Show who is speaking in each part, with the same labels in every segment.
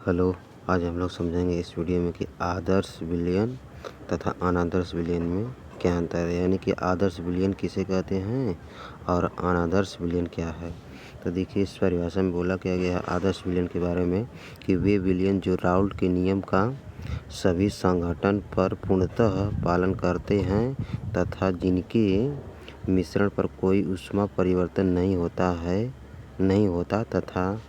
Speaker 1: Hello, आज हम लोग समझेंगे इस वीडियो में कि आदर्श विलयन तथा अनादर्श विलयन में क्या अंतर है। यानी कि आदर्श विलयन किसे कहते हैं और अनादर्श विलयन क्या है। तो देखिए, इस परिभाषा में बोला क्या गया है आदर्श विलयन के बारे में कि वे विलयन जो राउल्ट के नियम का सभी संगठन पर पूर्णतः पालन करते हैं तथा जिनके मिश्रण पर कोई ऊष्मा परिवर्तन नहीं होता तथा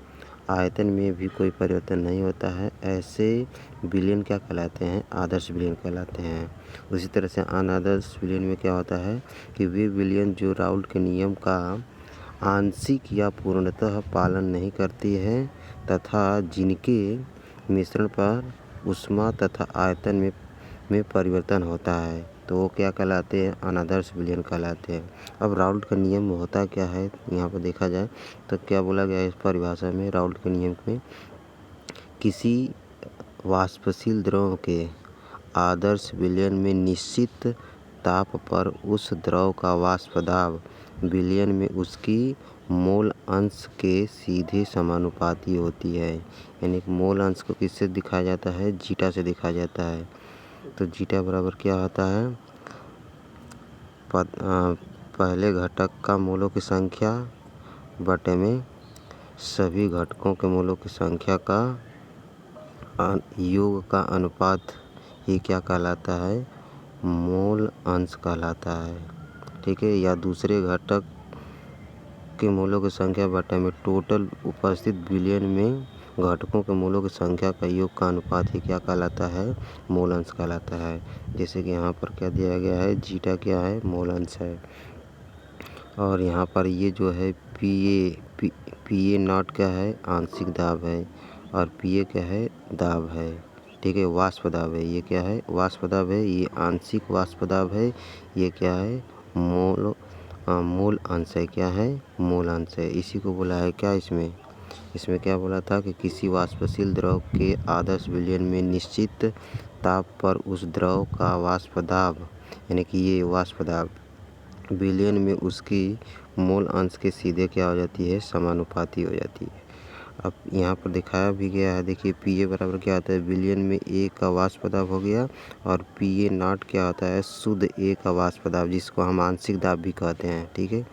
Speaker 1: आयतन में भी कोई परिवर्तन नहीं होता है, ऐसे विलयन क्या कहलाते हैं, आदर्श विलयन कहलाते हैं। उसी तरह से अनादर्श विलयन में क्या होता है कि वे विलयन जो राउल्ट के नियम का आंशिक या पूर्णतः पालन नहीं करती है तथा जिनके मिश्रण पर ऊष्मा तथा आयतन में परिवर्तन होता है, तो वो क्या कहलाते हैं, अनादर्श विलयन कहलाते हैं। अब राउल्ट का नियम होता क्या है, यहाँ पर देखा जाए तो क्या बोला गया है इस परिभाषा में। राउल्ट के नियम में किसी वाष्पशील द्रव के आदर्श विलयन में निश्चित ताप पर उस द्रव का वाष्प दाब विलयन में उसकी मोल अंश के सीधे समानुपाती होती है। यानी कि मोल अंश को किससे दिखाया जाता है, जीटा से दिखाया जाता है। तो जीटा बराबर क्या होता है, पहले घटक का मोलों की संख्या बटे में सभी घटकों के मोलों की संख्या का योग का अनुपात ही क्या कहलाता है, मोल अंश कहलाता है। ठीक है, या दूसरे घटक के मोलों की संख्या बटे में टोटल उपस्थित विलयन में घटकों के मोलों की संख्या का योग का अनुपात ही क्या कहलाता है, मोल अंश कहलाता है। जैसे कि यहाँ पर क्या दिया गया है, जीटा क्या है, मोल अंश है। और यहाँ पर ये जो है पी ए नॉट क्या है, आंशिक दाब है, और पी ए क्या है, दाब है। ठीक है, वाष्प दाब है, ये क्या है, वाष्प दाब है, ये आंशिक वाष्प दाब है, ये क्या है, मोल अंश है, क्या है, मोल अंश है। इसी को बोला है क्या, इसमें क्या बोला था कि किसी वाष्पशील द्रव के आदर्श विलयन में निश्चित ताप पर उस द्रव का वाष्प दाब, यानी कि ये वाष्प दाब विलयन में उसकी मोल अंश के सीधे क्या हो जाती है, समानुपाती हो जाती है। अब यहाँ पर दिखाया भी गया है, देखिए पी ए बराबर क्या होता है, विलयन में ए का वाष्प दाब हो गया, और पी ए नॉट क्या होता है, शुद्ध ए का वाष्प दाब, जिसको हम आंशिक दाब भी कहते हैं। ठीक है,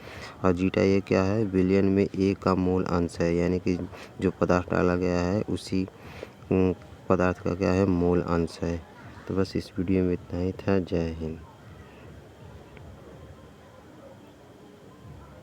Speaker 1: और जीटा ए क्या है, विलयन में ए का मोल अंश है, यानी कि जो पदार्थ डाला गया है उसी पदार्थ का क्या है, मोल अंश है। तो बस इस वीडियो में इतना ही था। जय हिंद।